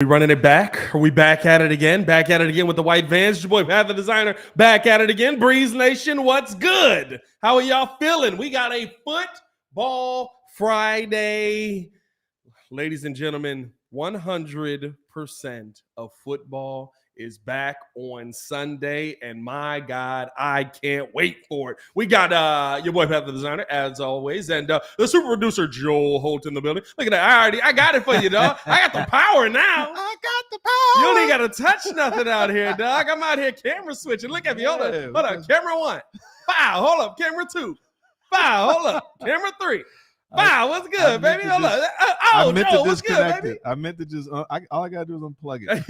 We running it back? Are we back at it again? Back at it again with the white vans. Your boy Pat the Designer back at it again. Breeze Nation, what's good? How are y'all feeling? We got a football Friday. Ladies and gentlemen, 100% of football is back on Sunday, and my God, I can't wait for it. We got your boy Pat the Designer, as always, and the super producer Joel Holt in the building. Look at that. I got it for you, dog. I got the power now. I got the power. You don't even got to touch nothing out here, dog. I'm out here camera switching. Look at me. Hold up. Camera 1. Wow. Hold up. Camera 2. Wow. Hold up. Camera 3. Wow, what's good, baby? Hold up. I meant Joel, to what's disconnect good, baby? it. I meant to just, all I got to do is unplug it.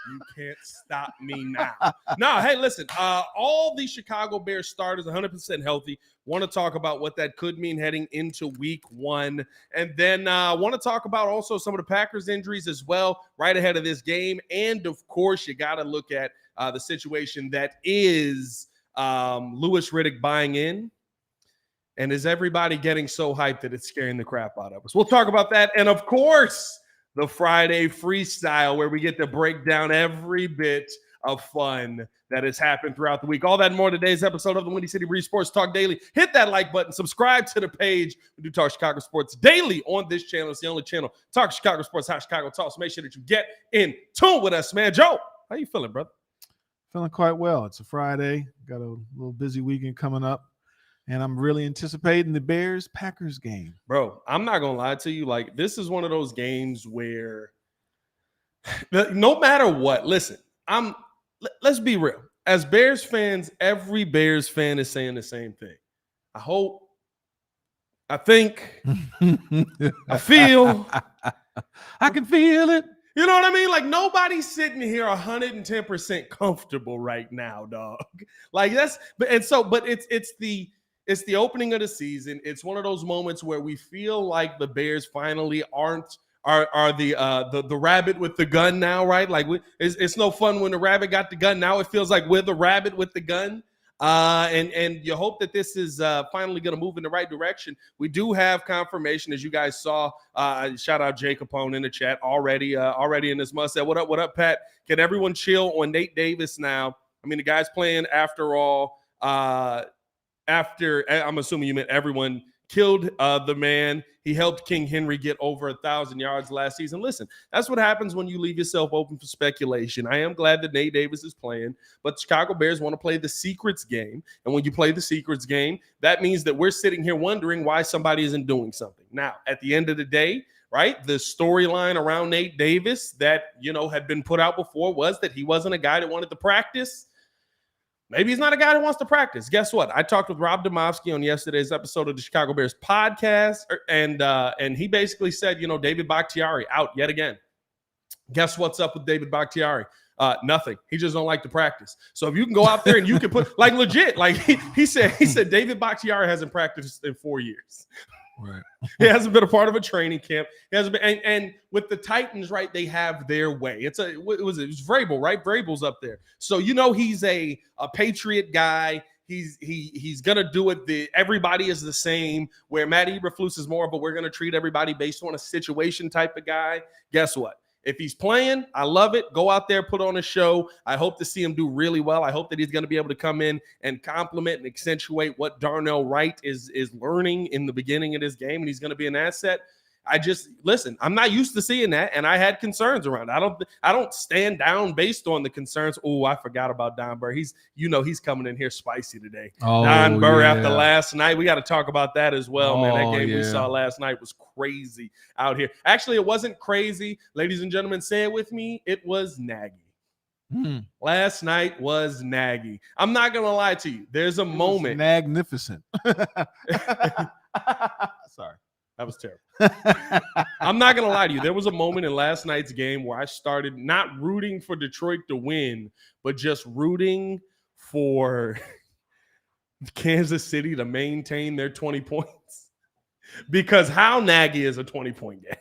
You can't stop me now. No, hey, listen, all the Chicago Bears starters 100% healthy. Want to talk about what that could mean heading into week 1. And then want to talk about also some of the Packers injuries as well right ahead of this game. And, of course, you got to look at the situation that is Louis Riddick buying in. And is everybody getting so hyped that it's scaring the crap out of us? We'll talk about that. And, of course, the Friday freestyle where we get to break down every bit of fun that has happened throughout the week. All that and more today's episode of the Windy City Breeze Sports Talk Daily. Hit that like button. Subscribe to the page. We do talk Chicago sports daily on this channel. It's the only channel. Talk Chicago sports, how Chicago talks. So make sure that you get in tune with us, man. Joe, how you feeling, brother? Feeling quite well. It's a Friday. Got a little busy weekend coming up. And I'm really anticipating the Bears-Packers game. Bro, I'm not going to lie to you. Like, this is one of those games where no matter what, listen, let's be real. As Bears fans, every Bears fan is saying the same thing. I hope, I think, I feel. I can feel it. You know what I mean? Like, nobody's sitting here 110% comfortable right now, dog. Like, it's the opening of the season. It's one of those moments where we feel like the Bears finally are the rabbit with the gun now, right? Like it's no fun when the rabbit got the gun. Now it feels like we're the rabbit with the gun. And you hope that this is finally going to move in the right direction. We do have confirmation, as you guys saw. Shout out Jay Capone in the chat already in this must say. What up, Pat? Can everyone chill on Nate Davis now? I mean, the guy's playing after all. After, I'm assuming you meant everyone killed the man. He helped King Henry get over 1,000 yards last season. Listen, that's what happens when you leave yourself open for speculation. I am glad that Nate Davis is playing, but the Chicago Bears want to play the secrets game. And when you play the secrets game, that means that we're sitting here wondering why somebody isn't doing something. Now, at the end of the day, right, the storyline around Nate Davis that, had been put out before was that he wasn't a guy that wanted to practice. Maybe he's not a guy that wants to practice. Guess what? I talked with Rob Demovsky on yesterday's episode of the Chicago Bears podcast, and he basically said, David Bakhtiari out yet again. Guess what's up with David Bakhtiari? Nothing. He just don't like to practice. So if you can go out there and you can put like legit, like he said David Bakhtiari hasn't practiced in 4 years. Right. He hasn't been a part of a training camp. He hasn't been, and with the Titans, right? They have their way. It was Vrabel, right? Vrabel's up there, so he's a Patriot guy. He's gonna do it. Everybody is the same. Where Matt Eberflus is more, but we're gonna treat everybody based on a situation type of guy. Guess what? If he's playing, I love it. Go out there, put on a show. I hope to see him do really well. I hope that he's going to be able to come in and complement and accentuate what Darnell Wright is learning in the beginning of this game, and he's going to be an asset. Listen, I'm not used to seeing that, and I had concerns around it. I don't stand down based on the concerns. Oh, I forgot about Don Burr. He's coming in here spicy today. Oh, Don Burr yeah. After last night. We got to talk about that as well, man. That game we yeah. saw last night was crazy out here. Actually, it wasn't crazy. Ladies and gentlemen, say it with me. It was naggy. Last night was naggy. I'm not going to lie to you. There's a moment. Magnificent. Sorry. That was terrible. I'm not going to lie to you. There was a moment in last night's game where I started not rooting for Detroit to win, but just rooting for Kansas City to maintain their 20 points. Because how naggy is a 20-point game?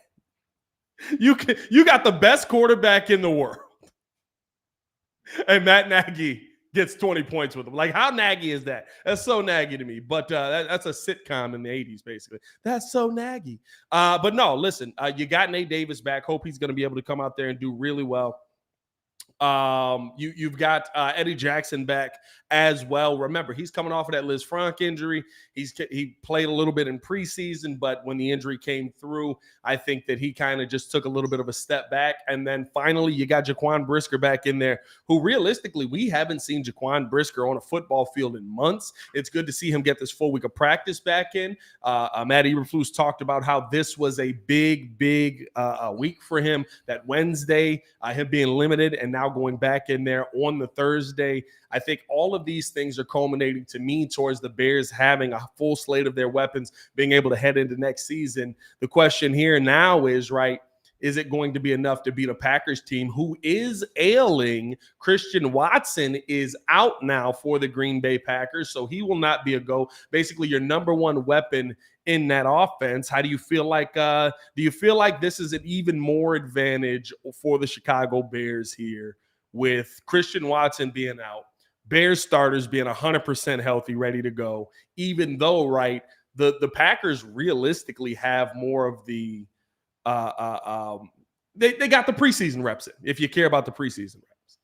You got the best quarterback in the world. And Matt Nagy gets 20 points with him. Like, how naggy is that? That's so naggy to me. But that's a sitcom in the 80s, basically. That's so naggy. But no, listen, you got Nate Davis back. Hope he's going to be able to come out there and do really well. You've got Eddie Jackson back as well. Remember, he's coming off of that Liz Frank injury. He played a little bit in preseason, but when the injury came through, I think that he kind of just took a little bit of a step back. And then finally, you got Jaquan Brisker back in there, who realistically, we haven't seen Jaquan Brisker on a football field in months. It's good to see him get this full week of practice back in. Matt Eberflus talked about how this was a big week for him, that Wednesday, him being limited and now going back in there on the Thursday. I think all of these things are culminating to me towards the Bears having a full slate of their weapons, being able to head into next season. The question here now is, right, is it going to be enough to beat a Packers team who is ailing? Christian Watson is out now for the Green Bay Packers, so he will not be a go. Basically, your number one weapon in that offense. How do you feel like this is an even more advantage for the Chicago Bears here with Christian Watson being out, Bears starters being 100% healthy, ready to go, even though, right, the Packers realistically have more of the they got the preseason reps in, if you care about the preseason reps.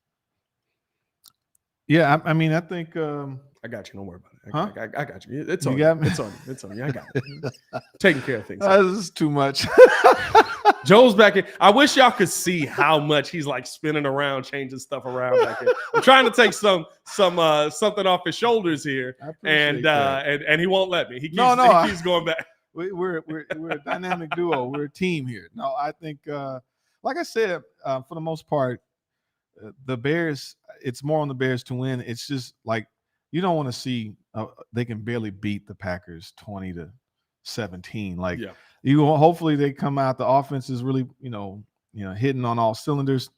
Yeah, I mean, I think I got you. Don't worry about it. I got you. It's You on got you. me? It's on you. It's on you. I got it. Taking care of things. this is too much. Joe's back in. I wish y'all could see how much he's like spinning around, changing stuff around back here. I'm trying to take something off his shoulders here, and he won't let me. He keeps going back. We're a dynamic duo. We're a team here. No, I think, like I said, for the most part, the Bears. It's more on the Bears to win. It's just like you don't want to see they can barely beat the Packers 20-17. Like hopefully they come out. The offense is really hitting on all cylinders.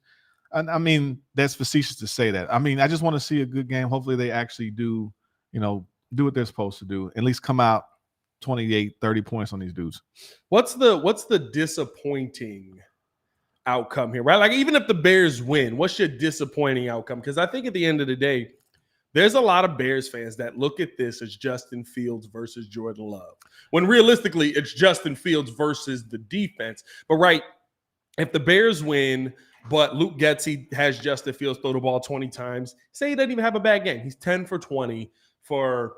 I mean, that's facetious to say that. I mean, I just want to see a good game. Hopefully they actually do what they're supposed to do. At least come out 28, 30 points on these dudes. What's the disappointing outcome here, right? Like, even if the Bears win, what's your disappointing outcome? Because I think at the end of the day, there's a lot of Bears fans that look at this as Justin Fields versus Jordan Love, when realistically it's Justin Fields versus the defense. But right, if the Bears win, but Luke Getsy has Justin Fields throw the ball 20 times, say he doesn't even have a bad game. He's 10 for 20 for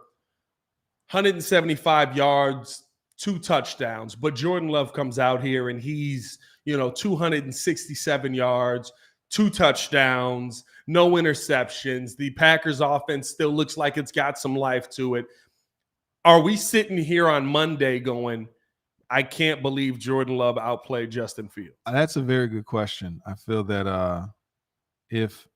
175 yards, 2 touchdowns. But Jordan Love comes out here and he's 267 yards, 2 touchdowns, no interceptions. The Packers offense still looks like it's got some life to it. Are we sitting here on Monday going, I can't believe Jordan Love outplayed Justin Fields? That's a very good question. I feel that if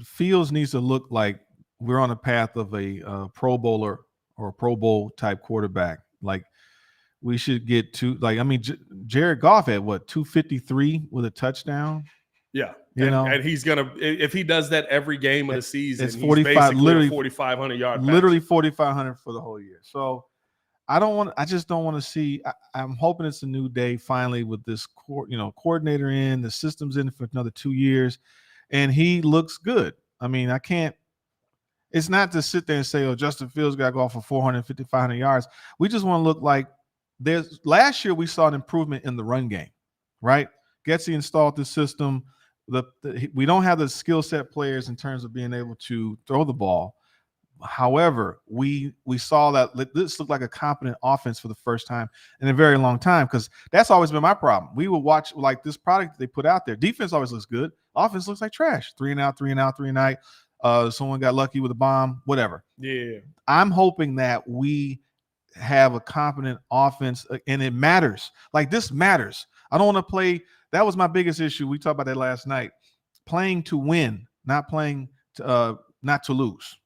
Fields needs to look like we're on a path of a Pro Bowler or a Pro Bowl type quarterback, like we should get to, like, I mean, Jared Goff had 253 with a touchdown. Yeah. And he's going to, if he does that every game of the season, it's 45, he's literally 4,500 yard pass. Literally 4,500 for the whole year. So I just don't want to see, I'm hoping it's a new day finally with this coordinator in, the system's in for another 2 years, and he looks good. I mean, it's not to sit there and say, Justin Fields got to go off for 450, 500 yards. We just want to look like last year we saw an improvement in the run game, right? Getsy installed the system. We don't have the skill set players in terms of being able to throw the ball. However, we saw that this looked like a competent offense for the first time in a very long time, because that's always been my problem. We would watch like this product they put out there. Defense always looks good. Offense looks like trash. 3 and out, 3 and out, 3 and out. Someone got lucky with a bomb, whatever. Yeah. I'm hoping that we have a competent offense, and it matters. Like, this matters. I don't want to play. That was my biggest issue. We talked about that last night. Playing to win, not playing to not to lose.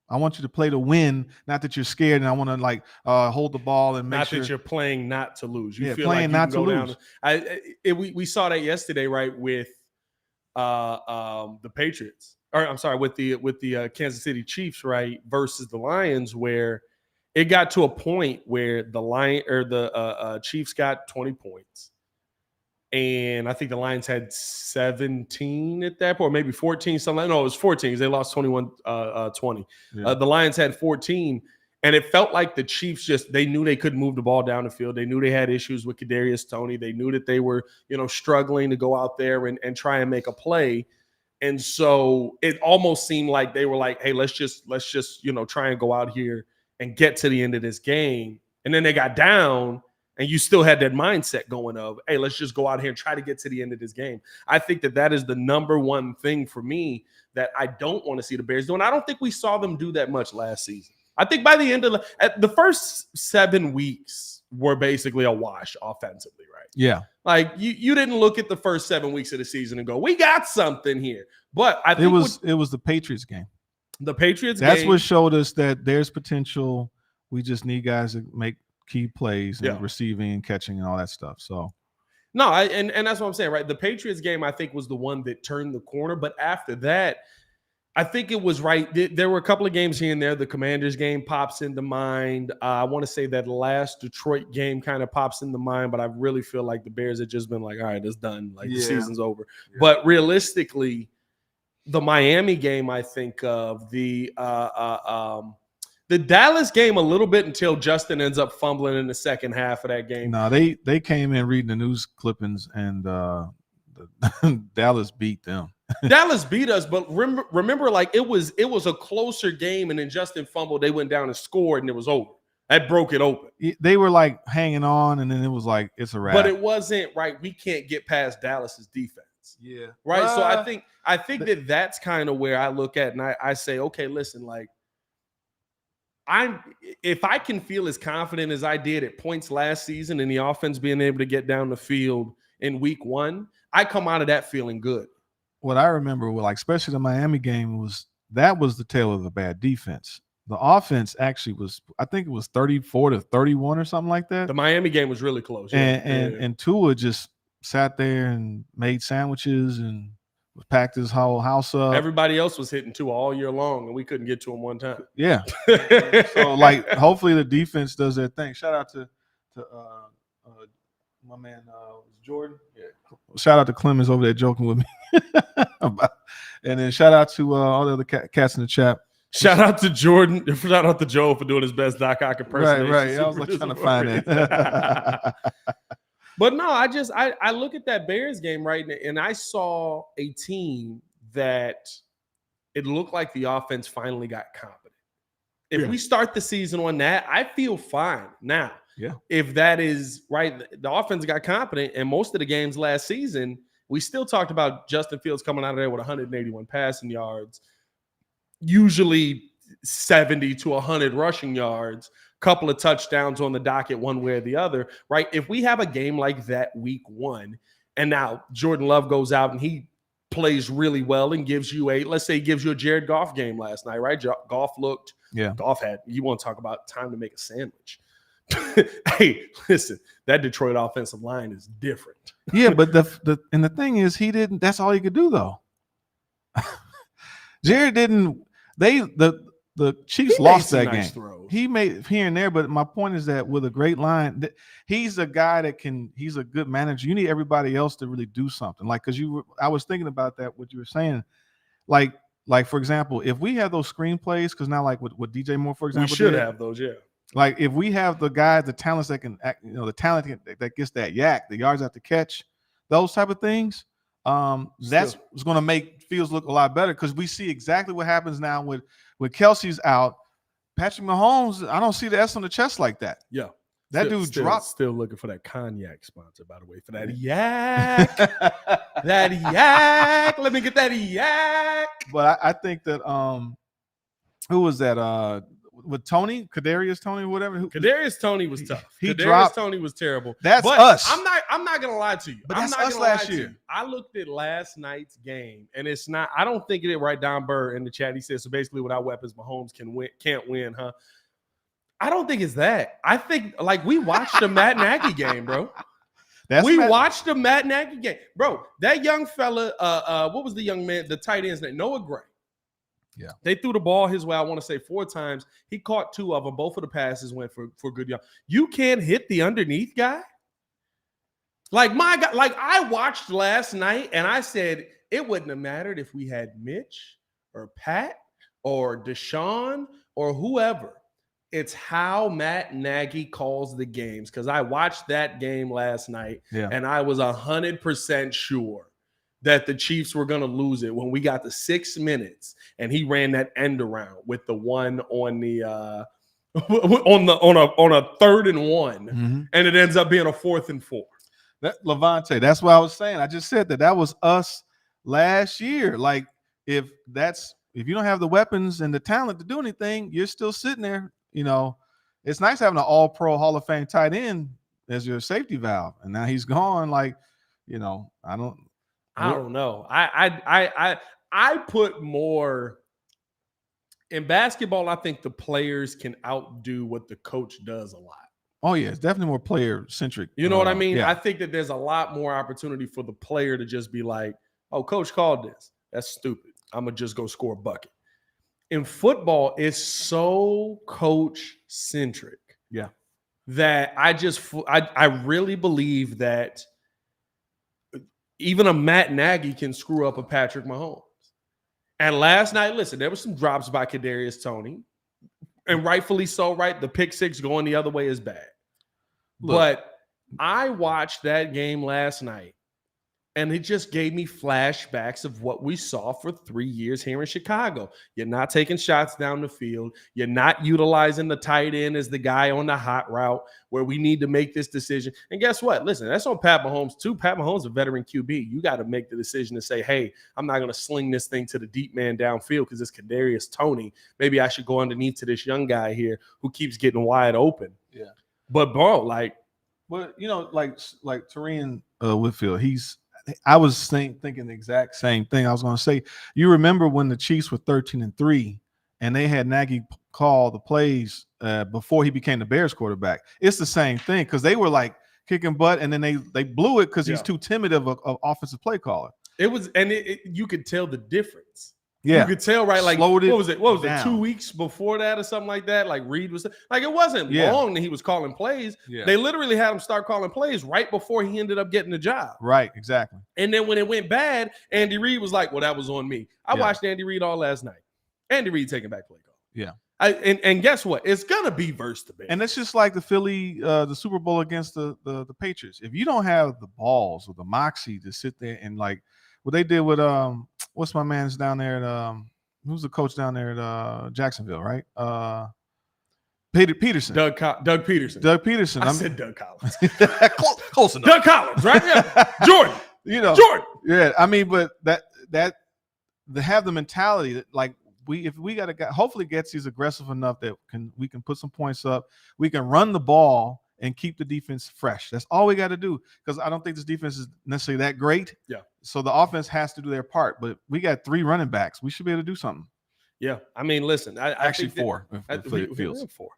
I want you to play to win, not that you're scared. And I want to hold the ball and make sure that you're playing not to lose. You feel playing like you not can to go lose. Down. We saw that yesterday, right, with the Patriots, or I'm sorry, with the Kansas City Chiefs, right, versus the Lions, where it got to a point where the Chiefs got 20 points. And I think the Lions had 17 at that point, or maybe 14, something. No, it was 14 because they lost 21-20. Yeah. The Lions had 14, and it felt like the Chiefs they knew they couldn't move the ball down the field. They knew they had issues with Kadarius Toney. They knew that they were, struggling to go out there and try and make a play. And so it almost seemed like they were like, hey, let's just try and go out here and get to the end of this game. And then they got down. And you still had that mindset going of, hey, let's just go out here and try to get to the end of this game. I think that is the number one thing for me that I don't want to see the Bears do. And I don't think we saw them do that much last season. I think by the end of the first 7 weeks were basically a wash offensively, right? Yeah. Like you didn't look at the first 7 weeks of the season and go, we got something here. But I think it was the Patriots game. The Patriots That's game. what showed us that there's potential. We just need guys to make key plays and receiving and catching and all that stuff. So no, and that's what I'm saying, right? The Patriots game, I think, was the one that turned the corner. But after that, I think it was right. There were a couple of games here and there. The Commanders game pops into mind. I want to say that last Detroit game kind of pops into mind, but I really feel like the Bears had just been like, all right, it's done. Like the season's over. Yeah. But realistically, the Miami game, I think of the Dallas game a little bit until Justin ends up fumbling in the second half of that game. No, they came in reading the news clippings and Dallas beat them. Dallas beat us, but remember, like it was a closer game, and then Justin fumbled. They went down and scored, and it was over. That broke it open. They were like hanging on, and then it was like it's a wrap. But it wasn't right. We can't get past Dallas's defense. Yeah. Right. So I think that's kind of where I look at, and I say, okay, listen, like. If I can feel as confident as I did at points last season in the offense being able to get down the field in week 1, I come out of that feeling good. What I remember, like especially the Miami game, was the tale of the bad defense. The offense actually was, I think it was 34-31 or something like that. The Miami game was really close. And Tua just sat there and made sandwiches and packed his whole house up. Everybody else was hitting Tua all year long, and we couldn't get to him one time. Yeah. So, like, hopefully the defense does their thing. Shout out to my man Jordan. Yeah. Shout out to Clemens over there joking with me. And then shout out to all the other cats in the chat. Shout out to Jordan. Shout out to Joe for doing his best Doc Ock impersonation. Right. I was like trying to find it. But no, I look at that Bears game, right, and I saw a team that it looked like the offense finally got competent. If we start the season on that, I feel fine. Now, if that is right, the offense got competent, and most of the games last season, we still talked about Justin Fields coming out of there with 181 passing yards, usually 70 to 100 rushing yards, couple of touchdowns on the docket one way or the other, right? If we have a game like that week 1, and now Jordan Love goes out and he plays really well and gives you let's say he gives you a Jared Goff game last night, right? Goff you want to talk about time to make a sandwich. Hey, listen, that Detroit offensive line is different. Yeah, but the thing is that's all he could do though. Jared didn't, the Chiefs lost that game. Throws. He made here and there, but my point is that with a great line, he's a guy he's a good manager. You need everybody else to really do something. Like, I was thinking about that, what you were saying. Like for example, if we have those screenplays, because now like with DJ Moore, for example, we should have those, yeah. Like if we have the guys, the talents that can act, the talent that gets that yak, the yards after catch, those type of things, that's what's going to make Fields look a lot better, because we see exactly what happens now with Kelsey's out. Patrick Mahomes, I don't see the S on the chest like that. Yeah. That dude dropped. Still looking for that cognac sponsor, by the way, for that yak. That yak. Let me get that yak. But I think that who was that? With Tony, Kadarius Toney, whatever. Kadarius Toney was tough. Kadarius Toney was terrible. That's us. I'm not gonna lie to you. But that's us last year. I looked at last night's game, and it's not. I don't think it right. Don Burr in the chat, he says, so basically without weapons, Mahomes can't win, huh? I don't think it's that. I think like we watched the Matt Nagy game, bro. Watched the Matt Nagy game, bro. That young fella, what was the young man, the tight end's name? Noah Gray. Yeah, they threw the ball his way, I want to say 4 times. He caught 2 of them. Both of the passes went for good yards. You can't hit the underneath guy. Like my God, like I watched last night and I said it wouldn't have mattered if we had Mitch or Pat or Deshaun or whoever. It's how Matt Nagy calls the games. Because I watched that game last night and I was 100% sure that the Chiefs were going to lose it when we got to 6 minutes and he ran that end around with the one on the on a 3rd and 1, and it ends up being a 4th and 4. That Levante, that's what I was saying. I just said that was us last year. Like if you don't have the weapons and the talent to do anything, you're still sitting there. You know, it's nice having an all-pro Hall of Fame tight end as your safety valve, and now he's gone. Like, you know, I don't know. I put more in basketball. I think the players can outdo what the coach does a lot. Oh yeah, it's definitely more player centric. You know what I mean? Yeah. I think that there's a lot more opportunity for the player to just be like, "Oh, coach called this. That's stupid. I'm gonna just go score a bucket." In football, it's so coach centric. Yeah. That I really believe that even a Matt Nagy can screw up a Patrick Mahomes. And last night, listen, there were some drops by Kadarius Toney, and rightfully so. Right, the pick six going the other way is bad. Look, but I watched that game last night, and it just gave me flashbacks of what we saw for 3 years here in Chicago. You're not taking shots down the field. You're not utilizing the tight end as the guy on the hot route where we need to make this decision. And guess what? Listen, that's on Pat Mahomes too. Pat Mahomes is a veteran QB. You got to make the decision to say, hey, I'm not going to sling this thing to the deep man downfield because it's Kadarius Toney. Maybe I should go underneath to this young guy here who keeps getting wide open. Yeah. But, bro, like Tyrion Whitfield, I was thinking the exact same thing. I was going to say, you remember when the Chiefs were 13-3 and they had Nagy call the plays before he became the Bears quarterback? It's the same thing because they were like kicking butt, and then they blew it because he's too timid of an offensive play caller. It was, and you could tell the difference. Yeah, you could tell, right? Like, what was it? 2 weeks before that or something like that? Like Reed was like, it wasn't long that he was calling plays. Yeah. They literally had him start calling plays right before he ended up getting the job. Right, exactly. And then when it went bad, Andy Reid was like, well, that was on me. I watched Andy Reid all last night. Andy Reid taking back play call. Yeah. And guess what? It's gonna be versus the Bears. And it's just like the Philly, the Super Bowl against the Patriots. If you don't have the balls or the moxie to sit there and like what they did with what's my man's down there at who's the coach down there at Jacksonville, right? Peterson. Doug Peterson. Doug Peterson. I said Doug Collins. Close enough. Doug Collins, right? Yeah. Jordan. Jordan. Yeah, I mean, but that they have the mentality that like if we got a guy, hopefully Getsy's aggressive enough that we can put some points up. We can run the ball and keep the defense fresh. That's all we got to do, because I don't think this defense is necessarily that great. Yeah. So the offense has to do their part, but we got 3 running backs. We should be able to do something. Yeah. I mean, listen, I think 4. Four.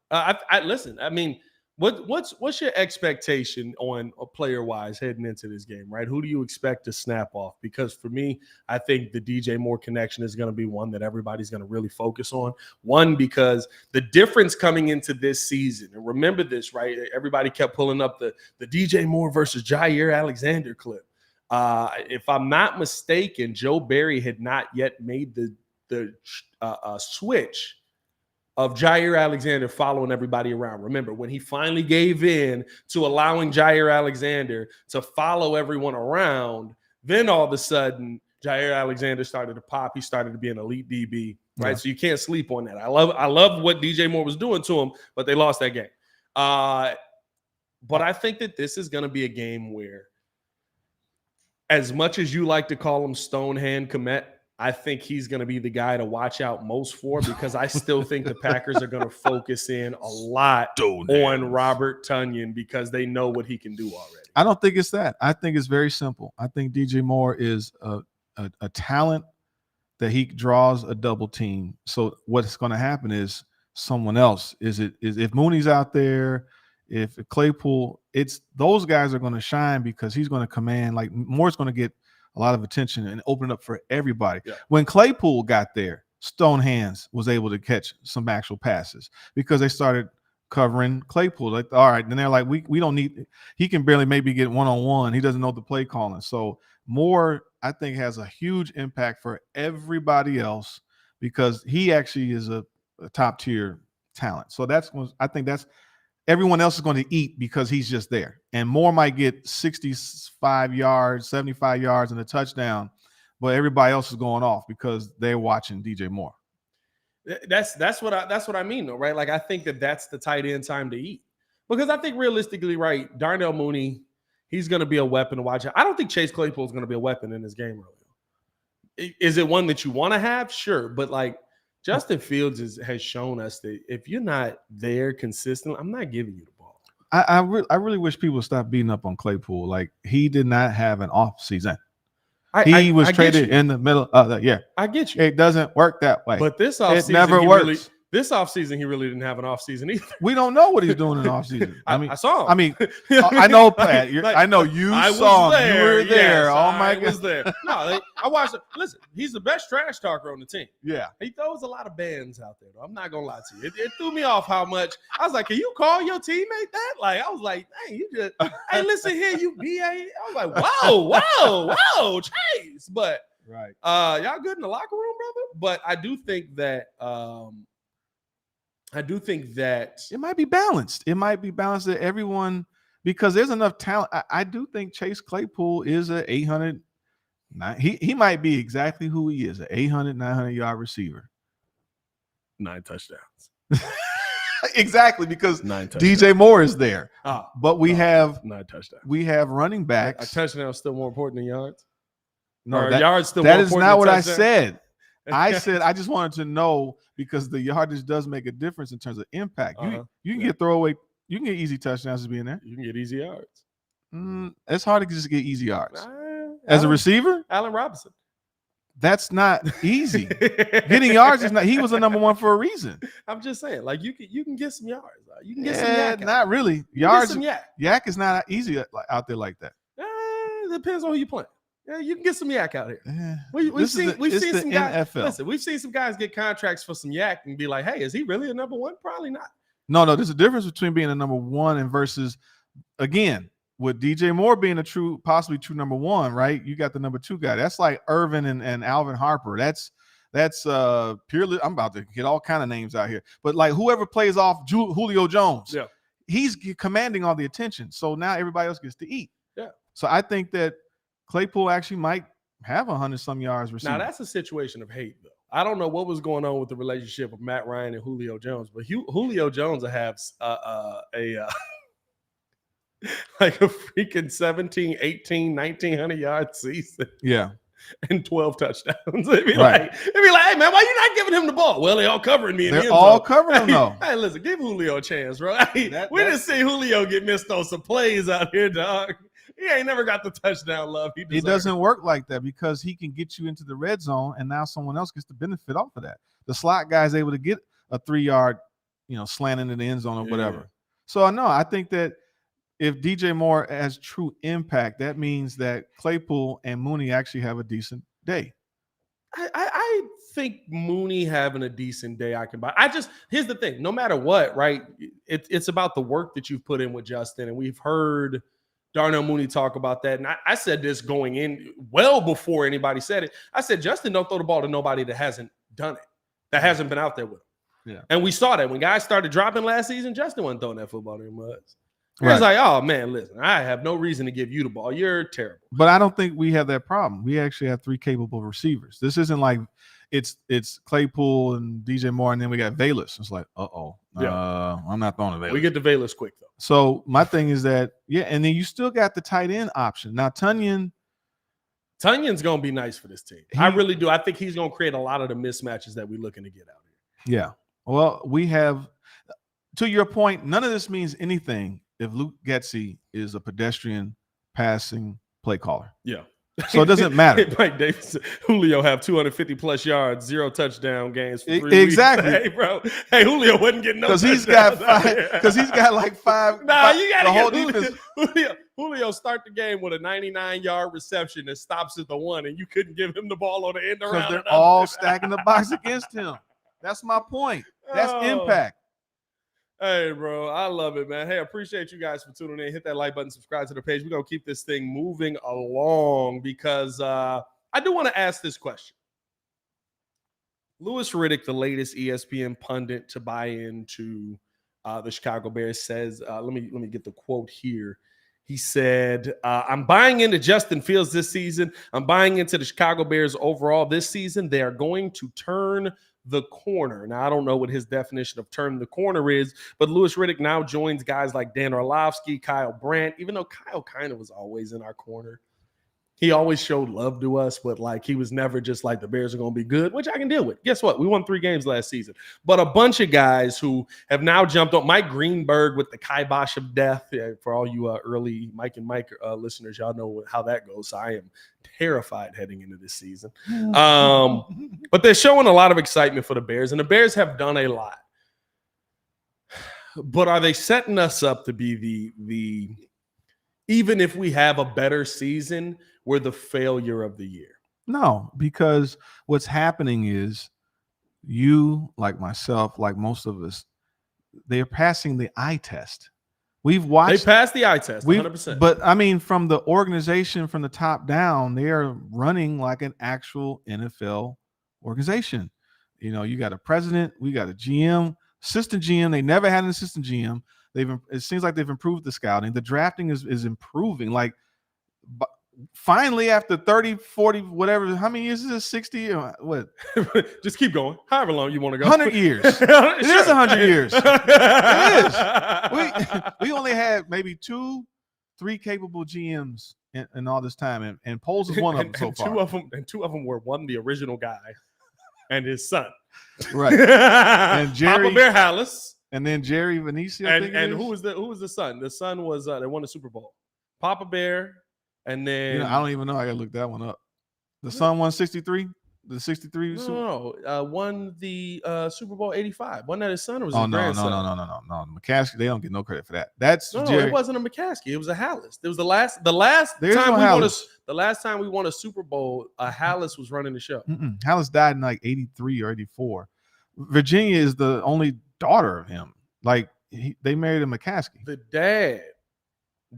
Listen, I mean, what's your expectation on a player wise heading into this game, right? Who do you expect to snap off? Because for me, I think the DJ Moore connection is going to be one that everybody's going to really focus on. One, because the difference coming into this season, and remember this, right? Everybody kept pulling up the DJ Moore versus Jair Alexander clip. If I'm not mistaken, Joe Barry had not yet made the switch of Jair Alexander following everybody around. Remember, when he finally gave in to allowing Jair Alexander to follow everyone around, then all of a sudden, Jair Alexander started to pop. He started to be an elite DB, right? Yeah. So you can't sleep on that. I love what DJ Moore was doing to him, but they lost that game. But I think that this is going to be a game where, as much as you like to call him Stonehand Komet, I think he's going to be the guy to watch out most for, because I still think the Packers are going to focus in a lot on Robert Tonyan because they know what he can do already. I don't think it's that. I think it's very simple. I think DJ Moore is a talent that he draws a double team. So what's going to happen is someone else. Is if Mooney's out there, if Claypool, it's those guys are going to shine because he's going to command. Like Moore's going to get a lot of attention and open it up for everybody. Yeah. When Claypool got there, Stonehands was able to catch some actual passes because they started covering Claypool. Like, all right, then they're like, we don't need. He can barely maybe get one-on-one. He doesn't know the play calling. So Moore, I think, has a huge impact for everybody else because he actually is a top tier talent. So I think that's everyone else is going to eat because he's just there. And Moore might get 65 yards, 75 yards and a touchdown, but everybody else is going off because they're watching DJ Moore. That's what I mean though, right? Like I think that's the tight end time to eat because I think realistically, right, Darnell Mooney, he's going to be a weapon to watch. I don't think Chase Claypool is going to be a weapon in this game. Really, is it one that you want to have? Sure, but like Justin Fields has shown us that if you're not there consistently, I'm not giving you the ball. I really wish people would stop beating up on Claypool. Like he did not have an off season. He was traded in the middle of the year. I get you. It doesn't work that way. But this offseason, it never works. This offseason, he really didn't have an offseason either. We don't know what he's doing in the offseason. I saw him. I mean, I know, Pat. I know you saw him. You were there. Yes, oh, my God. I was there. No, I watched it. Listen, he's the best trash talker on the team. Yeah. He throws a lot of bands out there, though. I'm not going to lie to you. It threw me off how much. I was like, can you call your teammate that? Like, I was like, dang, you just, hey, listen here, you BA. I was like, whoa, Chase. But, right. Y'all good in the locker room, brother? But I do think that it might be balanced. It might be balanced that everyone, because there's enough talent. I do think Chase Claypool is an 800. He might be exactly who he is, an 800, 900-yard receiver. 9 touchdowns. Exactly, because DJ Moore is there. But we have 9 touchdowns. We have running backs. A touchdown is still more important than yards? No, yards still that more is important not than what touchdown? I said. I said I just wanted to know because the yardage does make a difference in terms of impact. You can get throwaway, you can get easy touchdowns as being there. You can get easy yards. It's hard to just get easy yards. As a receiver? Allen Robinson. That's not easy. Getting yards is not. He was the number one for a reason. I'm just saying, like you can get some yards. You can get some yak. Not really. Yards. Yak is not easy out there like that. Depends on who you playing. Yeah, you can get some yak out here. We've seen some guys. NFL. Listen, we've seen some guys get contracts for some yak and be like, "Hey, is he really a number one?" Probably not. No. There's a difference between being a number one and versus, again, with DJ Moore being possibly true number one, right? You got the number 2 guy. That's like Irvin and Alvin Harper. That's purely. I'm about to get all kind of names out here, but like whoever plays off Julio Jones, he's commanding all the attention. So now everybody else gets to eat. Yeah. So I think that Claypool actually might have 100-some yards receiving. Now that's a situation of hate, though. I don't know what was going on with the relationship of Matt Ryan and Julio Jones, but Julio Jones will have like a freaking 17, 18, 1900 yard season. Yeah. And 12 touchdowns. It'd be like, hey man, why you not giving him the ball? Well, they all covering me. They're all covering him though. Hey, listen, give Julio a chance, bro. We didn't see Julio get missed on some plays out here, dog. He ain't never got the touchdown love he deserved. It doesn't work like that because he can get you into the red zone, and now someone else gets the benefit off of that. The slot guy is able to get a 3-yard, slant into the end zone or whatever. So I think that if DJ Moore has true impact, that means that Claypool and Mooney actually have a decent day. I think Mooney having a decent day I can buy. Here's the thing. No matter what, right, it's about the work that you've put in with Justin, and we've heard Darnell Mooney talk about that. And I said this going in well before anybody said it. I said, Justin, don't throw the ball to nobody that hasn't done it, that hasn't been out there with him. Yeah. And we saw that when guys started dropping last season, Justin wasn't throwing that football to him much. He was like, oh, man, listen, I have no reason to give you the ball. You're terrible. But I don't think we have that problem. We actually have 3 capable receivers. This isn't like it's Claypool and DJ Moore, and then we got Valus. It's like, I'm not throwing a Valus. We get to Valus quick, though. So my thing is that, and then you still got the tight end option. Now, Tunion's going to be nice for this team. I really do. I think he's going to create a lot of the mismatches that we're looking to get out here. Yeah. Well, we have, to your point, none of this means anything if Luke Getsy is a pedestrian passing play caller. Yeah. So it doesn't matter. Mike Davis, Julio have 250+ yards, 0 touchdown games for 3 weeks. Exactly. Hey, bro. Hey, Julio wasn't getting no touchdowns. Because he's got like 5. You got to get Julio start the game with a 99-yard reception that stops at the 1, and you couldn't give him the ball on the end around. Because they're all stacking the box against him. That's my point. That's impact. Hey, bro, I love it, man. Hey, appreciate you guys for tuning in. Hit that like button, subscribe to the page. We're going to keep this thing moving along because I do want to ask this question. Louis Riddick, the latest ESPN pundit to buy into the Chicago Bears, says, let me get the quote here. He said, I'm buying into Justin Fields this season. I'm buying into the Chicago Bears overall this season. They are going to turn the corner. Now, I don't know what his definition of turn the corner is, but Louis Riddick now joins guys like Dan Orlovsky, Kyle Brandt, even though Kyle kind of was always in our corner. He always showed love to us, but like he was never just like the Bears are going to be good, which I can deal with. Guess what? We won 3 games last season. But a bunch of guys who have now jumped up. Mike Greenberg with the kibosh of death. Yeah, for all you early Mike and Mike listeners, y'all know how that goes. So I am terrified heading into this season. But they're showing a lot of excitement for the Bears, and the Bears have done a lot. But are they setting us up to be the even if we have a better season, we're the failure of the year? No, because what's happening is you, like myself, like most of us, they're passing the eye test. We've watched. They passed the eye test, 100%. But I mean, from the organization, from the top down, they are running like an actual NFL organization. You know, you got a president, we got a GM, assistant GM. They never had an assistant GM. It seems like they've improved the scouting. The drafting is improving. Like, finally, after 30, 40, whatever, how many years is this? 60 or what? Just keep going. However long you want to go. 100 years. It is 100 years. It is. We only had maybe 2, 3 capable GMs in all this time, and Poles is one of them so far. Two of them were the original guy and his son. Right. And Jerry Papa Bear Hallis. And then Jerry Venezia. And who was the son? The son was they won the Super Bowl. Papa Bear, and then I don't even know. I gotta look that one up. The son won 63. The 63. Won the Super Bowl 85. Wasn't that his son or was his grandson? No. McCaskey, they don't get no credit for that. That's Jerry. It wasn't a McCaskey. It was a Hallis. It was the last time we won a Super Bowl. Hallis was running the show. Hallis died in like 83 or 84. Virginia is the only daughter of him. Like they married a McCaskey. The dad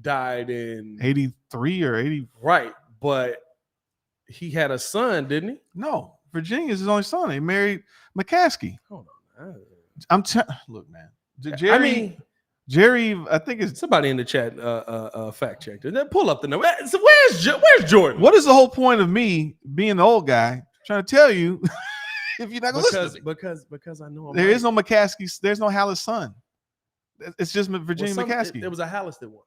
died in 83 or 80. Right, but he had a son, didn't he? No, Virginia is his only son. They married McCaskey. Hold on. Look, man. Jerry, I think it's somebody in the chat fact checked it. Pull up the number. So where's Jordan? What is the whole point of me being the old guy trying to tell you if you're not going to listen? Because I know there is no McCaskey. There's no Hallis son. It's just Virginia McCaskey. There was a Hallis that won.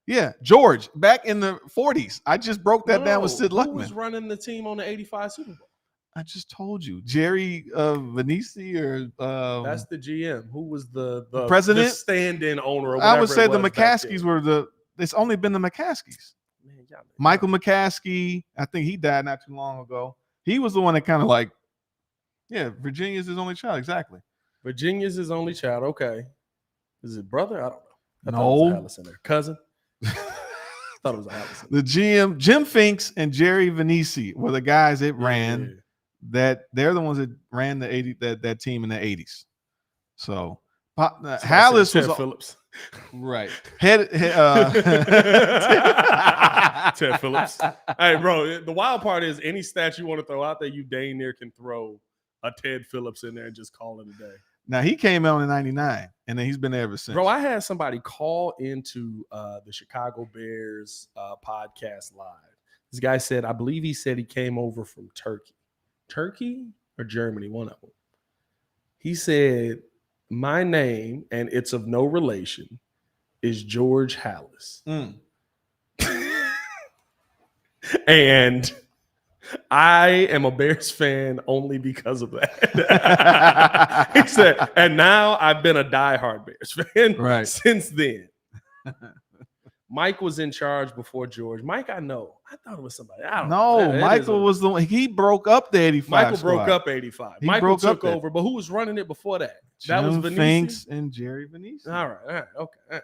Yeah, George, back in the 40s. I just broke that down with Sid Luckman. Who was running the team on the 85 Super Bowl? I just told you. Jerry Venezia or that's the GM. Who was the president? The stand-in owner. Or I would say the McCaskies were it's only been the McCaskies. Man, Michael McCaskey, I think he died not too long ago. He was the one that kind of like, yeah, Virginia's his only child. Exactly. Virginia's his only child. Okay. Is it brother? I don't know. I no. thought it was a Hallis in there. Cousin? Thought it was a Hallis. The GM, Jim Finks and Jerry Venezia were the guys that ran that. They're the ones that ran the 80 that team in the 80s. So Hallis was Phillips. Right. Ted Phillips. Hey, bro, the wild part is any stat you want to throw out there, you dang near can throw a Ted Phillips in there and just call it a day. Now, he came out in 99, and then he's been there ever since. Bro, I had somebody call into the Chicago Bears podcast live. This guy said, I believe he said he came over from Turkey. Turkey or Germany, one of them. He said, my name, and it's of no relation, is George Hallis. And I am a Bears fan only because of that. He said, and now I've been a diehard Bears fan since then. Mike was in charge before George. Mike, I know. I thought it was somebody. I don't know. Michael was the one. He broke up the 85. Michael broke up 85. Michael took over, but who was running it before that? That was Venezia. Finks and Jerry Venezia. All right, okay.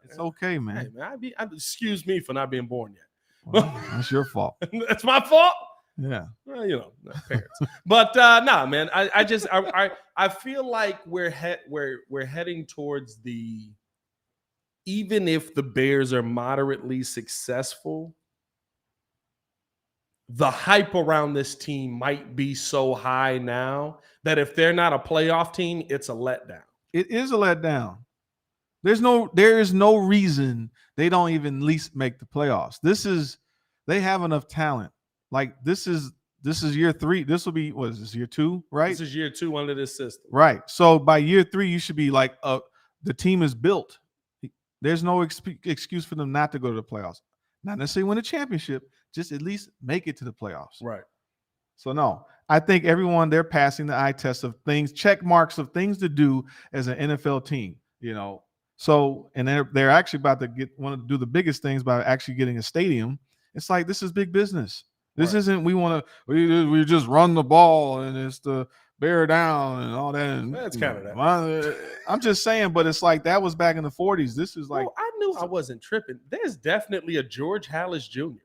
It's okay, man. Hey, man, excuse me for not being born yet. Well, that's your fault. That's my fault. Yeah. Well, you know, parents. But nah, man. I feel like we're heading towards the, even if the Bears are moderately successful, the hype around this team might be so high now that if they're not a playoff team, it's a letdown. It is a letdown. There is no reason they don't even at least make the playoffs. They have enough talent. Like this is year 3. This will be, what is this, year 2, right? This is year 2 under this system. Right. So by year 3, you should be like, the team is built. There's no excuse for them not to go to the playoffs. Not necessarily win a championship, just at least make it to the playoffs. Right. So no, I think everyone, they're passing the eye test of things, check marks of things to do as an NFL team, you know. So, and they're actually about to want to do the biggest things by actually getting a stadium. It's like, this is big business. This isn't, we just run the ball and it's the bear down and all that. And, that's kind of that. I'm just saying, but it's like that was back in the 40s. This is like, I knew I wasn't tripping. There's definitely a George Halas Jr.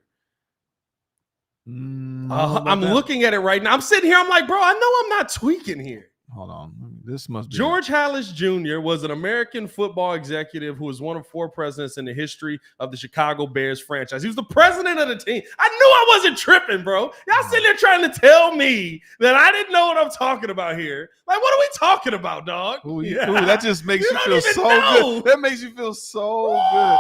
I'm looking at it right now. I'm sitting here. I'm like, bro, I know I'm not tweaking here. Hold on. This must be George Halas Jr. was an American football executive who was one of 4 presidents in the history of the Chicago Bears franchise. He was the president of the team. I knew I wasn't tripping, bro. Y'all sitting there trying to tell me that I didn't know what I'm talking about here. Like, what are we talking about, dog? Ooh, that just makes you feel so good. That makes you feel so good.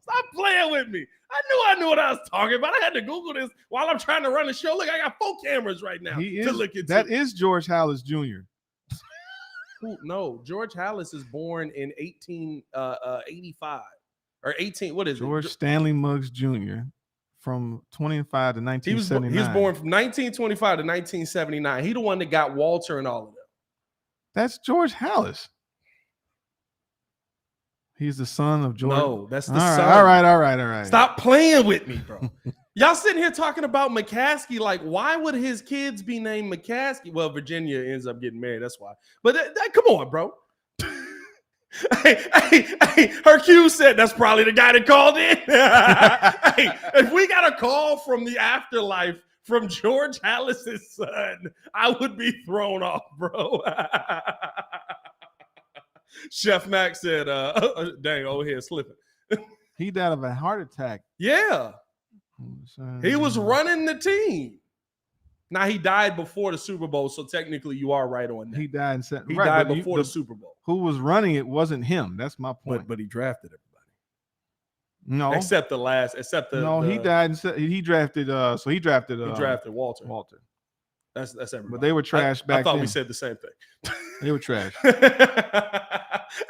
Stop playing with me. I knew what I was talking about. I had to Google this while I'm trying to run the show. Look, I got 4 cameras right now to look into. That is George Halas Jr. No, George Halas is born in 1885 or 18. What is George it? Stanley Muggs Jr. from 25 to 1979. He was born from 1925 to 1979. He the one that got Walter and all of them. That's George Halas. He's the son of George. No, that's the son. All right. Stop playing with me, bro. Y'all sitting here talking about McCaskey. Like, why would his kids be named McCaskey? Well, Virginia ends up getting married. That's why. But come on, bro. hey, Hercule said that's probably the guy that called in. Hey, if we got a call from the afterlife from George Halas's son, I would be thrown off, bro. Chef Max said, dang, over here slipping. He died of a heart attack. Yeah. He was running the team. Now, he died before the Super Bowl, so technically you are right on that. He died died before the Super Bowl. Who was running it wasn't him. That's my point. But he drafted everybody. No. Except the. He died. He drafted Walter. Walter. That's everybody. But they were trash back then. I thought we said the same thing. They were trash.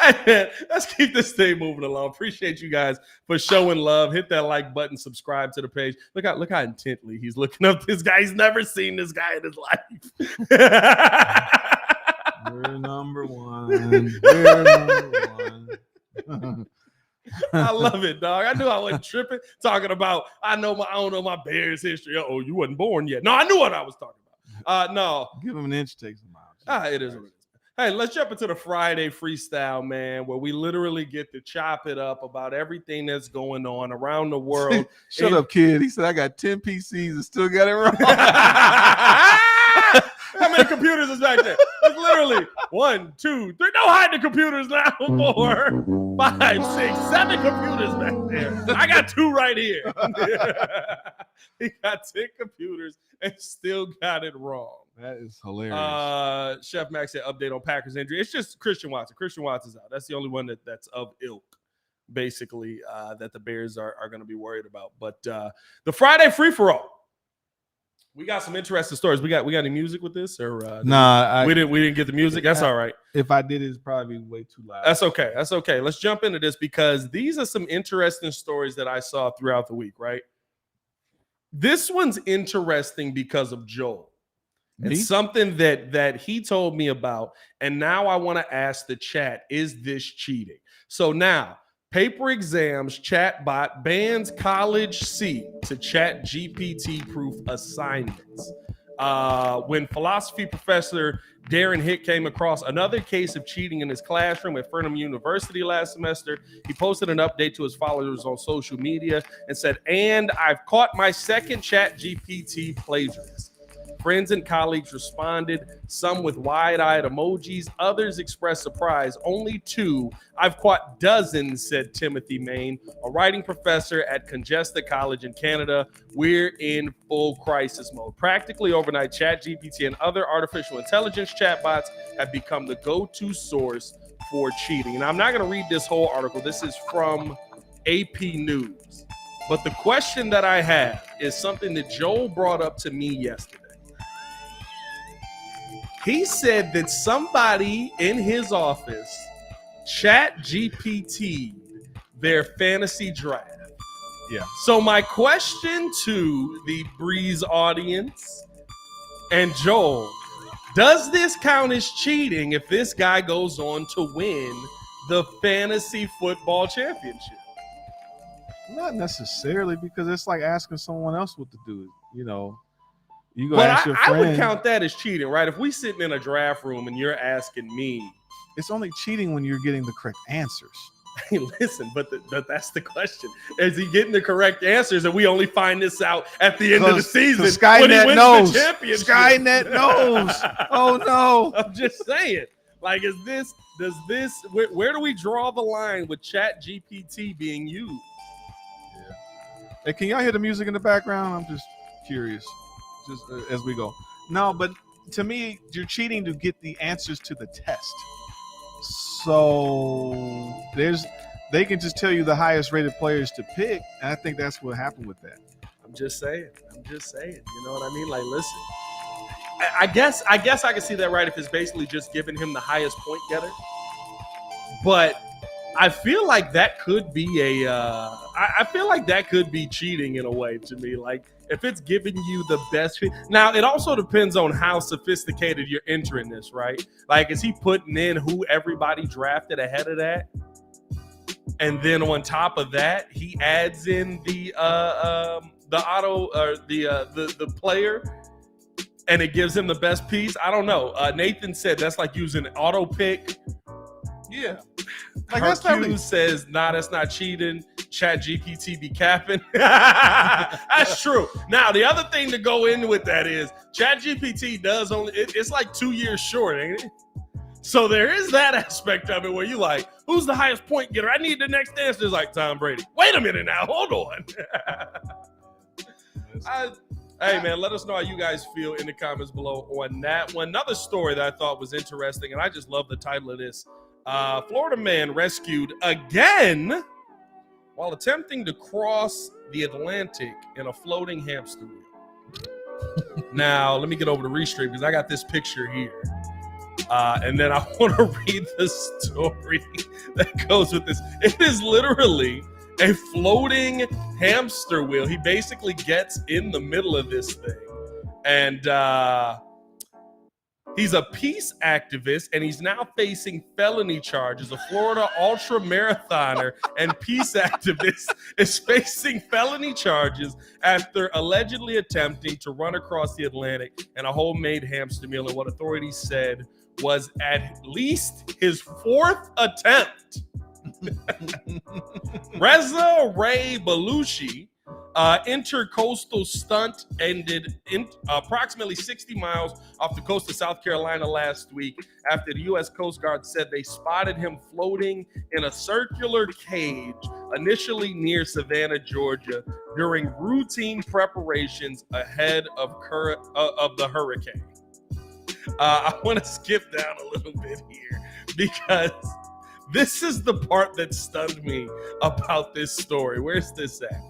Hey, man, let's keep this thing moving along. Appreciate you guys for showing love. Hit that like button, subscribe to the page. Look how intently he's looking up this guy. He's never seen this guy in his life. We're number one. We're number one. I love it, dog. I knew I wasn't tripping. Talking about I don't know my Bears history. Oh, you wasn't born yet. No, I knew what I was talking about. No. Give him an inch, takes him out. It is what it is. Hey, let's jump into the Friday freestyle, man, where we literally get to chop it up about everything that's going on around the world. Shut up, kid. He said, I got 10 PCs and still got it wrong. How many computers is back there? It's literally 1, 2, 3. No hiding the computers now. 4, 5, 6, 7 computers back there. I got 2 right here. He got 10 computers and still got it wrong. That is hilarious. Chef Max said update on Packers injury. It's just Christian Watson. Christian Watson's out. That's the only one that's of ilk, basically, that the Bears are going to be worried about. But the Friday free-for-all. We got some interesting stories. We got any music with this, or we didn't get the music. That's all right. If I did, it's probably way too loud. That's okay. Let's jump into this because these are some interesting stories that I saw throughout the week. Right. This one's interesting because of Joel. It's something that he told me about, and now I want to ask the chat: is this cheating? So now. Paper exams chatbot bans college seat to chat GPT proof assignments. When philosophy professor Darren Hick came across another case of cheating in his classroom at Furnham University last semester. He posted an update to his followers on social media and said, "And I've caught my second ChatGPT plagiarist." Friends and colleagues responded, some with wide-eyed emojis, others expressed surprise. Only 2. I've caught dozens, said Timothy Main, a writing professor at Congesta College in Canada. We're in full crisis mode. Practically overnight, ChatGPT and other artificial intelligence chatbots have become the go-to source for cheating. And I'm not going to read this whole article. This is from AP News. But the question that I have is something that Joel brought up to me yesterday. He said that somebody in his office ChatGPT their fantasy draft. Yeah. So my question to the Breeze audience and Joel, does this count as cheating if this guy goes on to win the fantasy football championship? Not necessarily, because it's like asking someone else what to do. You know, you go But ask your I friend. would count that as cheating, right? If we sitting in a draft room and you're asking me, It's only cheating when you're getting the correct answers. hey, listen, but that's the question. Is he getting the correct answers? And we only find this out at the end of the season when he Skynet wins knows. the championship. Skynet knows. Oh no. I'm just saying. Like, where do we draw the line with ChatGPT being used? Hey, can y'all hear the music in the background? I'm just curious, just as we go. No, but to me, you're cheating to get the answers to the test. So they can just tell you the highest rated players to pick, and I think that's what happened with that. I'm just saying. You know what I mean? Like, listen. I guess I can see that, right? If it's basically just giving him the highest point getter, but I feel like that could be I feel like that could be cheating in a way to me. Like, if it's giving you the best. Now, it also depends on how sophisticated you're entering this, right? Like, is he putting in who everybody drafted ahead of that? And then on top of that, he adds in the auto or the player, and it gives him the best piece. I don't know. Nathan said that's like using auto pick. Yeah. Like, Hercules says, nah, that's not cheating. ChatGPT be capping. That's true. Now, the other thing to go in with that is ChatGPT does only, it's like 2 years short, ain't it? So there is that aspect of it where you like, who's the highest point getter? I need the next answer. It's like Tom Brady. Wait a minute now. Hold on. Hey, man, let us know how you guys feel in the comments below on that one. Another story that I thought was interesting, and I just love the title of this. Florida man rescued again while attempting to cross the Atlantic in a floating hamster wheel. Now, let me get over to Restream because I got this picture here. And then I want to read the story that goes with this. It is literally a floating hamster wheel. He basically gets in the middle of this thing. And he's a peace activist, and he's now facing felony charges. A Florida ultra marathoner and peace activist is facing felony charges after allegedly attempting to run across the Atlantic in a homemade hamster wheel, and what authorities said was at least his 4th attempt. Reza Ray Belushi intercoastal stunt ended in approximately 60 miles off the coast of South Carolina last week after the U.S. Coast Guard said they spotted him floating in a circular cage initially near Savannah, Georgia, during routine preparations ahead of the hurricane. I want to skip down a little bit here because this is the part that stunned me about this story. Where's this at?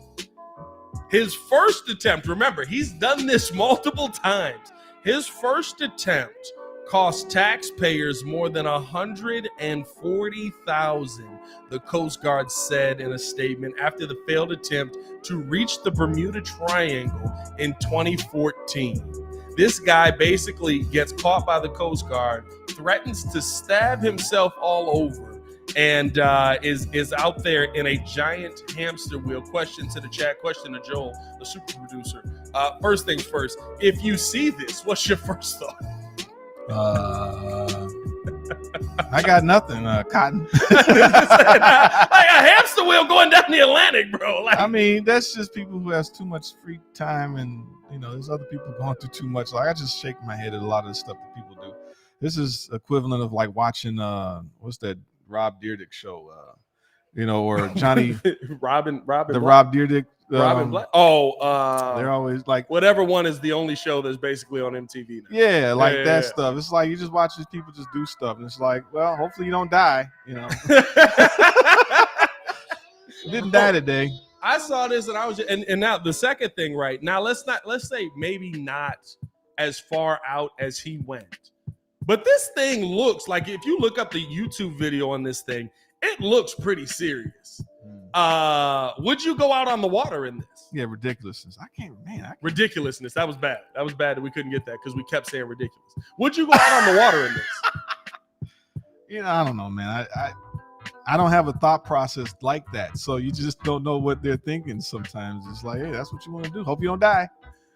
His first attempt, remember, he's done this multiple times. His first attempt cost taxpayers more than $140,000, the Coast Guard said in a statement after the failed attempt to reach the Bermuda Triangle in 2014. This guy basically gets caught by the Coast Guard, threatens to stab himself all over, and is out there in a giant hamster wheel. Question to the chat, question to Joel, the super producer. First things first, if you see this, what's your first thought? I got nothing. Cotton. Like a hamster wheel going down the Atlantic, bro. Like, I mean, that's just people who has too much free time, and there's other people going through too much. Like I just shake my head at a lot of the stuff that people do. This is equivalent of like watching what's that Rob Dyrdek show? Or Johnny Robin the Rob Dyrdek. Robin Black. Oh, they're always like whatever one is the only show that's basically on MTV now. Yeah, like that stuff. It's like you just watch these people just do stuff, and it's like, well, hopefully you don't die. Didn't die today. I saw this and I was and now the second thing, right? Now let's say maybe not as far out as he went. But this thing looks like, if you look up the YouTube video on this thing, it looks pretty serious. Would you go out on the water in this? Yeah, ridiculousness. Ridiculousness. That was bad. That was bad that we couldn't get that because we kept saying ridiculous. Would you go out on the water in this? I don't know, man. I don't have a thought process like that. So you just don't know what they're thinking sometimes. It's like, hey, that's what you want to do. Hope you don't die.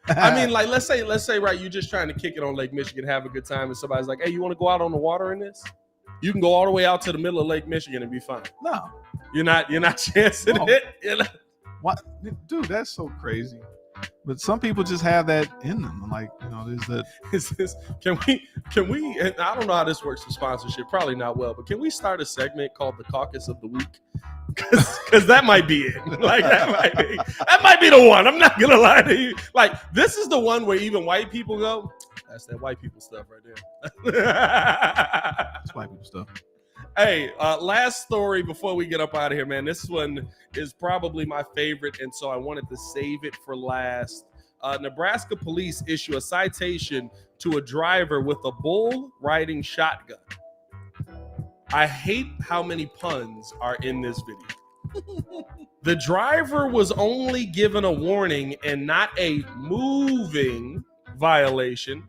I mean, like, let's say, right, you're just trying to kick it on Lake Michigan, have a good time, and somebody's like, hey, you want to go out on the water in this? You can go all the way out to the middle of Lake Michigan and be fine. No. You're not chancing it. What? Dude, that's so crazy. But some people just have that in them. Like, there's that. Can we, and I don't know how this works for sponsorship, probably not well, but can we start a segment called the Caucus of the Week? Because that might be it. Like, that might be the one. I'm not going to lie to you. Like, this is the one where even white people go, that's that white people stuff right there. That's white people stuff. Hey, last story before we get up out of here, man. This one is probably my favorite, and so I wanted to save it for last. Nebraska police issue a citation to a driver with a bull riding shotgun. I hate how many puns are in this video. The driver was only given a warning and not a moving violation.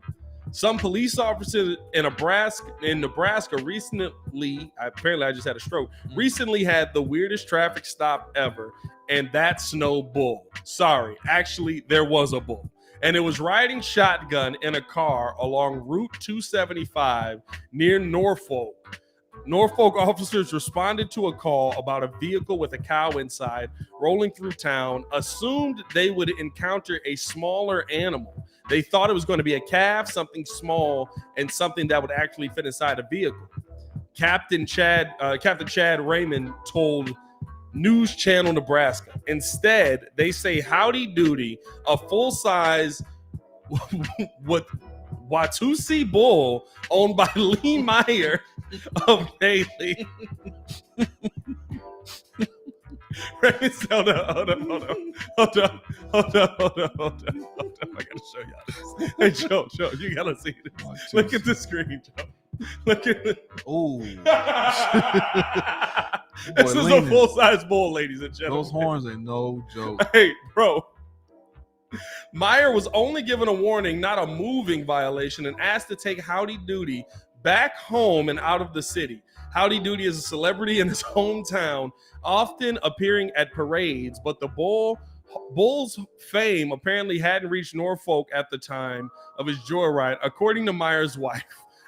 Some police officers in Nebraska recently, apparently I just had a stroke, recently had the weirdest traffic stop ever, and that's no bull. Sorry, actually, there was a bull. And it was riding shotgun in a car along Route 275 near Norfolk. Norfolk officers responded to a call about a vehicle with a cow inside rolling through town, assumed they would encounter a smaller animal. They thought it was going to be a calf, something small, and something that would actually fit inside a vehicle. Captain Chad Raymond told News Channel Nebraska. Instead, they say howdy doody, a full-size Watusi bull owned by Lee Meyer of Haley. Hold on. I gotta show y'all this. Hey, Joe, you gotta see this. Look at the screen, Joe. Look at it. Oh. This is a full-size bull, ladies and gentlemen. Those horns ain't no joke. Hey, bro. Meyer was only given a warning, not a moving violation, and asked to take Howdy Doody back home and out of the city. Howdy Doody is a celebrity in his hometown, often appearing at parades, but the bull's fame apparently hadn't reached Norfolk at the time of his joyride. According to Meyer's wife,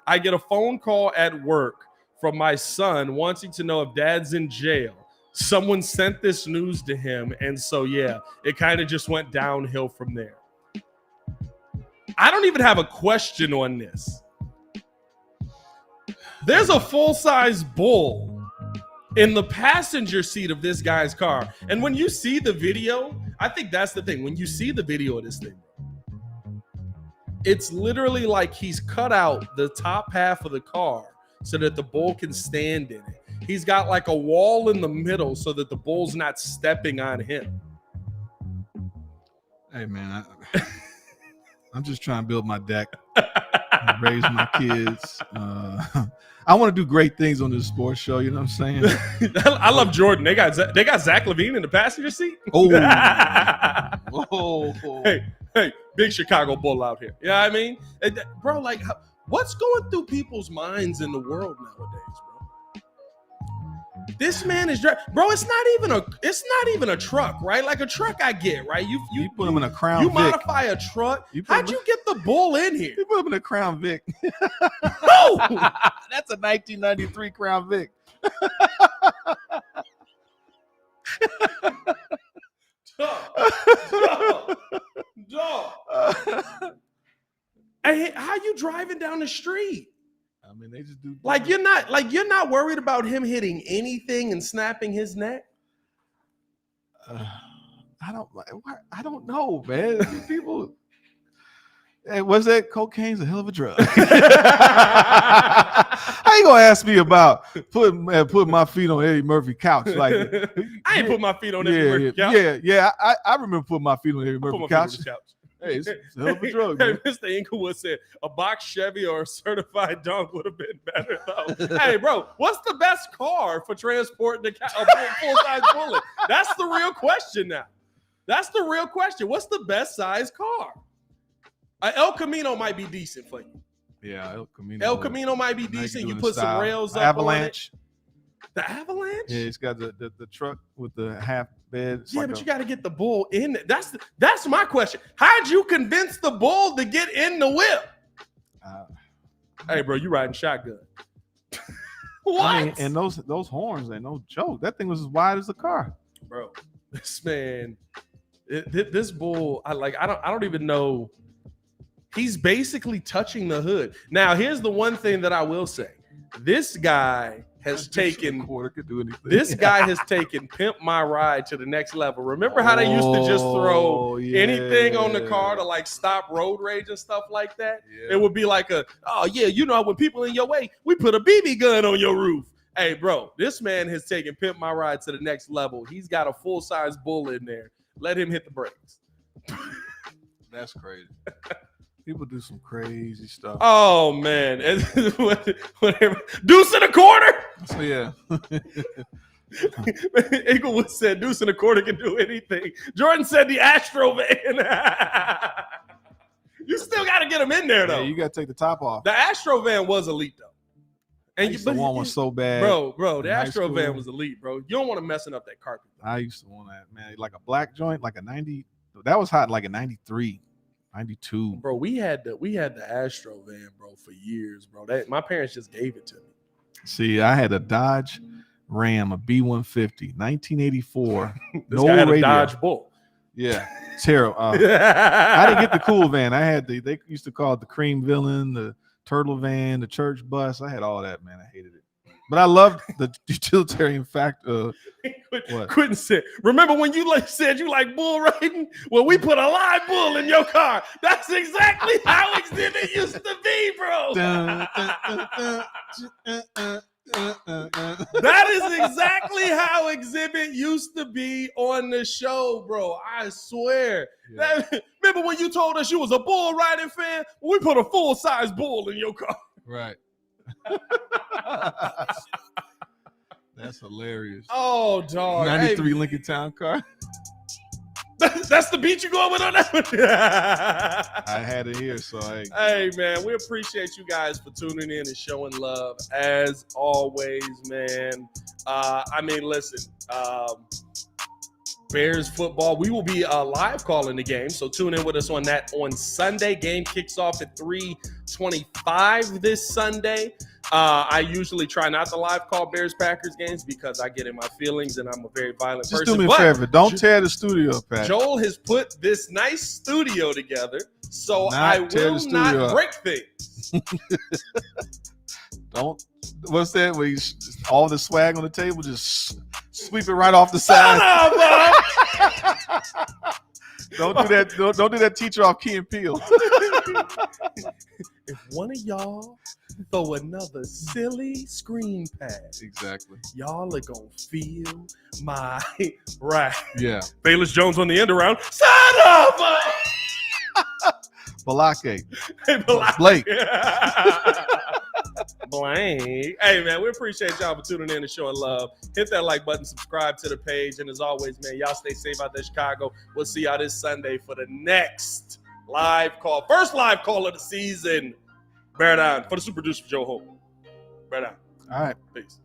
I get a phone call at work from my son wanting to know if dad's in jail. Someone sent this news to him, and so, yeah, it kind of just went downhill from there. I don't even have a question on this. There's a full-size bull in the passenger seat of this guy's car. And when you see the video, I think that's the thing. When you see the video of this thing, it's literally like he's cut out the top half of the car so that the bull can stand in it. He's got like a wall in the middle so that the bull's not stepping on him. Hey, man, I'm just trying to build my deck, raise my kids. I want to do great things on this sports show. You know what I'm saying? I love Jordan. They got Zach LaVine in the passenger seat. Oh, hey, big Chicago Bull out here. You know what I mean? Bro, like, what's going through people's minds in the world nowadays, bro? This man is bro. It's not even a truck, right? Like a truck, I get, right? You put him in a Crown You Vic. modify a truck. How'd you get the bull in here? You put him in a Crown Vic. No, that's a 1993 Crown Vic. Dog. Hey, how you driving down the street? I mean, they just do like you're not worried about him hitting anything and snapping his neck. I don't know, man. People, hey, what's that? Cocaine's a hell of a drug. How you gonna ask me about putting my feet on Eddie Murphy's couch? Like I ain't put my feet on Eddie Murphy's couch. Yeah. I remember putting my feet on Eddie Murphy's couch. Hey, it's a hell of a drug, man. Hey, Mr. Inglewood said a box Chevy or a certified dunk would have been better, though. Hey, bro, what's the best car for transporting a full-size bullet? That's the real question now. That's the real question. What's the best size car? El Camino might be decent for you. Yeah, El Camino might be decent. You put some rails up Avalanche. on it. The Avalanche? Yeah, it's got the truck with the half bed. It's but you got to get the bull in. That's my question. How'd you convince the bull to get in the whip? Hey, bro, you riding shotgun. What? I mean, and those horns ain't no joke. That thing was as wide as the car. Bro, this man, this bull, I don't even know. He's basically touching the hood. Now, here's the one thing that I will say. This guy has taken Pimp My Ride to the next level. Remember how they used to just throw anything on the car to like stop road rage and stuff like that? Yeah. It would be like when people in your way, we put a BB gun on your roof. Hey, bro, this man has taken Pimp My Ride to the next level. He's got a full-size bull in there. Let him hit the brakes. That's crazy. People do some crazy stuff. Oh, man. Whatever. Deuce in a quarter? So, yeah. Inglewood said deuce in a quarter can do anything. Jordan said the Astro van. You still got to get him in there, though. Yeah, you got to take the top off. The Astro van was elite, though. And the one was so bad. Bro, the Astro van was elite, bro. You don't want to messing up that carpet. I used to want that, man. Like a black joint, like a 90. That was hot, like a 93. 92. Bro, we had the Astro van, bro, for years, bro. My parents just gave it to me. See, I had a Dodge Ram, a B150, 1984. This guy had a Dodge Bull. Yeah, terrible. I didn't get the cool van. I had they used to call it the Cream Villain, the Turtle van, the church bus. I had all that, man. I hated it. But I loved the utilitarian fact of what? Quentin said, remember when you said you like bull riding? Well, we put a live bull in your car. That's exactly how Exhibit used to be, bro. That is exactly how Exhibit used to be on the show, bro. I swear. Yeah. Remember when you told us you was a bull riding fan? Well, we put a full-size bull in your car. Right. That's hilarious. Oh, dog. 93 Lincoln Town car. That's the beat you going with on that one? I had it here, so hey, man, we appreciate you guys for tuning in and showing love as always, man. I mean, listen, Bears football. We will be live calling the game, so tune in with us on that on Sunday. Game kicks off at 3:25 this Sunday. I usually try not to live call Bears-Packers games because I get in my feelings and I'm a very violent person. Just do me a favor. Don't tear the studio, Pat. Joel has put this nice studio together, so I will not break things. Don't. What's that? Where all the swag on the table, just sweep it right off the side. Don't do that. Don't do that. Teacher off Key and Peele. If one of y'all throw another silly screen pass, exactly, y'all are gonna feel my wrath. Yeah. Bayless Jones on the end around. Son of a Balake. Hey, Blake. Blank. Hey, man, we appreciate y'all for tuning in and showing love. Hit that like button, subscribe to the page, and as always, man, y'all stay safe out there, Chicago. We'll see y'all this Sunday for the next live call. First live call of the season. Bear down. For the super producer, Joe Holt. Bear down. All right. Peace.